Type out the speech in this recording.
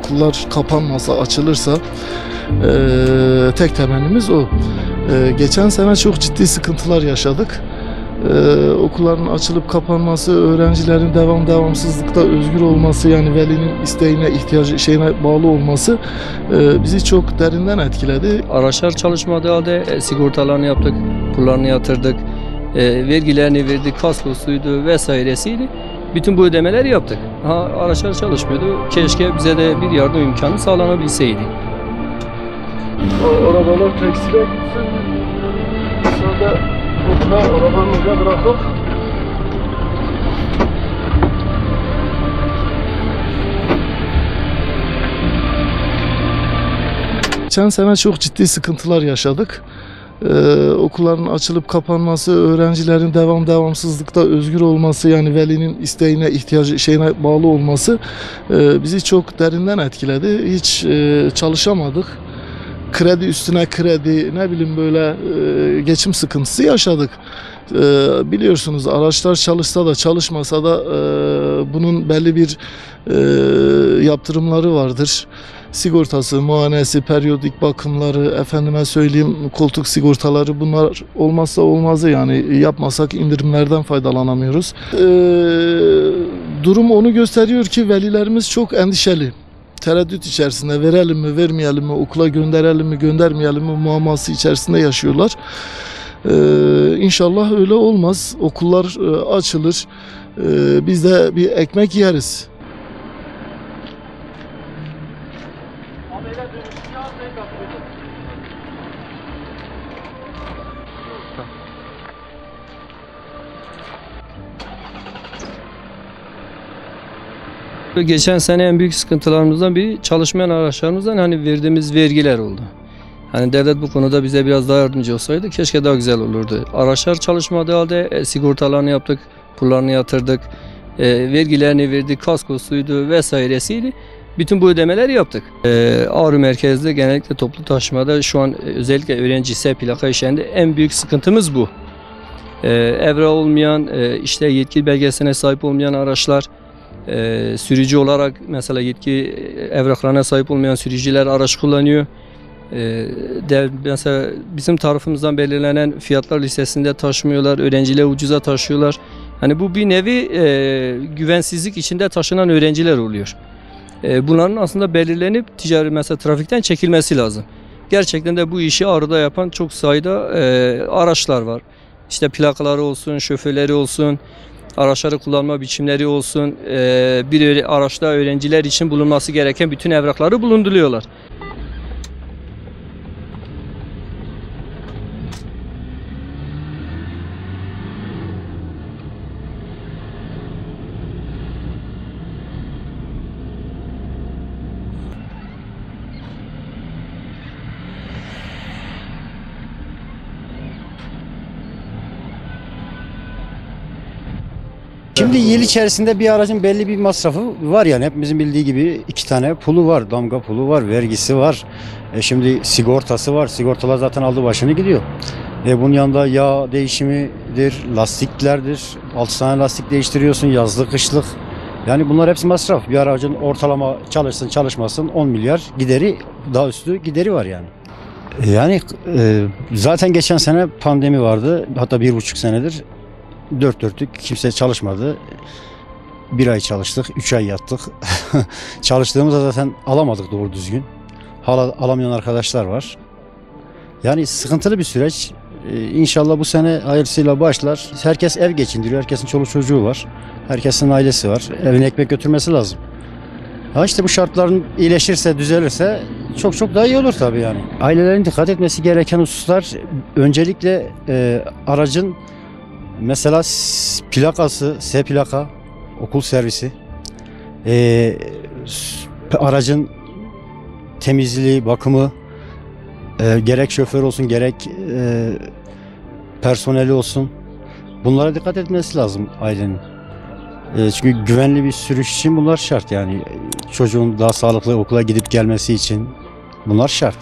okullar kapanmasa, açılırsa tek temennimiz o. Geçen sene çok ciddi sıkıntılar yaşadık. Okulların açılıp kapanması, öğrencilerin devamsızlıkta özgür olması, yani velinin isteğine, ihtiyacı şeyine bağlı olması bizi çok derinden etkiledi. Araçlar çalışmadığı halde sigortalarını yaptık, pullarını yatırdık, vergilerini verdik, kaskosuydu vesairesiydi. Bütün bu ödemeleri yaptık. Araçlar çalışmıyordu. Keşke bize de bir yardım imkanı sağlanabilseydi. Arabalar tekstile gitsin. Sonra okula arabanı bırakıp geçen sene çok ciddi sıkıntılar yaşadık. Okulların açılıp kapanması, öğrencilerin devamsızlıkta özgür olması, yani velinin isteğine, ihtiyacı şeyine bağlı olması bizi çok derinden etkiledi. Hiç çalışamadık. Kredi üstüne kredi, ne bileyim böyle geçim sıkıntısı yaşadık. Biliyorsunuz araçlar çalışsa da çalışmasa da bunun belli bir yaptırımları vardır. Sigortası, muayenesi, periyodik bakımları, efendime söyleyeyim koltuk sigortaları, bunlar olmazsa olmazı, yani yapmasak indirimlerden faydalanamıyoruz. Durum onu gösteriyor ki velilerimiz çok endişeli. Tereddüt içerisinde, verelim mi, vermeyelim mi, okula gönderelim mi, göndermeyelim mi muamması içerisinde yaşıyorlar. İnşallah öyle olmaz. Okullar açılır. Biz de bir ekmek yeriz. Geçen sene en büyük sıkıntılarımızdan biri çalışmayan araçlarımızdan verdiğimiz vergiler oldu. Devlet bu konuda bize biraz daha yardımcı olsaydı keşke daha güzel olurdu. Araçlar çalışmadığı halde sigortalarını yaptık, pullarını yatırdık, vergilerini verdik, kaskosuydu vesairesiydi. Bütün bu ödemeleri yaptık. Ağrı merkezde genellikle toplu taşımada şu an özellikle öğrenci S plaka işlerinde en büyük sıkıntımız bu. Evrağı olmayan, işte yetkili belgesine sahip olmayan araçlar, sürücü olarak mesela yetki evraklarına sahip olmayan sürücüler araç kullanıyor. Mesela bizim tarafımızdan belirlenen fiyatlar listesinde taşımıyorlar, öğrenciler ucuza taşıyorlar. Bu bir nevi güvensizlik içinde taşınan öğrenciler oluyor. Bunların aslında belirlenip ticari mesela trafikten çekilmesi lazım. Gerçekten de bu işi Ağrı'da yapan çok sayıda araçlar var. İşte plakaları olsun, şoförleri olsun, araçları kullanma biçimleri olsun, bir araçta öğrenciler için bulunması gereken bütün evrakları bulunduruyorlar. Şimdi yıl içerisinde bir aracın belli bir masrafı var, yani hepimizin bildiği gibi 2 tane pulu var, damga pulu var, vergisi var. Şimdi sigortası var, sigortalar zaten aldı başını gidiyor. Bunun yanında yağ değişimidir, lastiklerdir, 6 tane lastik değiştiriyorsun, yazlık kışlık. Yani bunlar hepsi masraf. Bir aracın ortalama çalışsın çalışmasın 10 milyar gideri, daha üstü gideri var yani. Zaten geçen sene pandemi vardı, hatta 1,5 senedir. Dört dörtlük kimse çalışmadı. 1 ay çalıştık, 3 ay yattık. Çalıştığımızda zaten alamadık doğru düzgün. Hala alamayan arkadaşlar var. Yani sıkıntılı bir süreç. İnşallah bu sene hayırlısıyla başlar. Herkes ev geçindiriyor, herkesin çoluk çocuğu var. Herkesin ailesi var. Evine ekmek götürmesi lazım. İşte bu şartların iyileşirse, düzelirse çok daha iyi olur tabii yani. Ailelerin dikkat etmesi gereken hususlar öncelikle aracın mesela plakası, S plaka, okul servisi, aracın temizliği, bakımı, gerek şoför olsun gerek personeli olsun, bunlara dikkat etmesi lazım ailenin. Çünkü güvenli bir sürüş için bunlar şart, yani çocuğun daha sağlıklı okula gidip gelmesi için bunlar şart.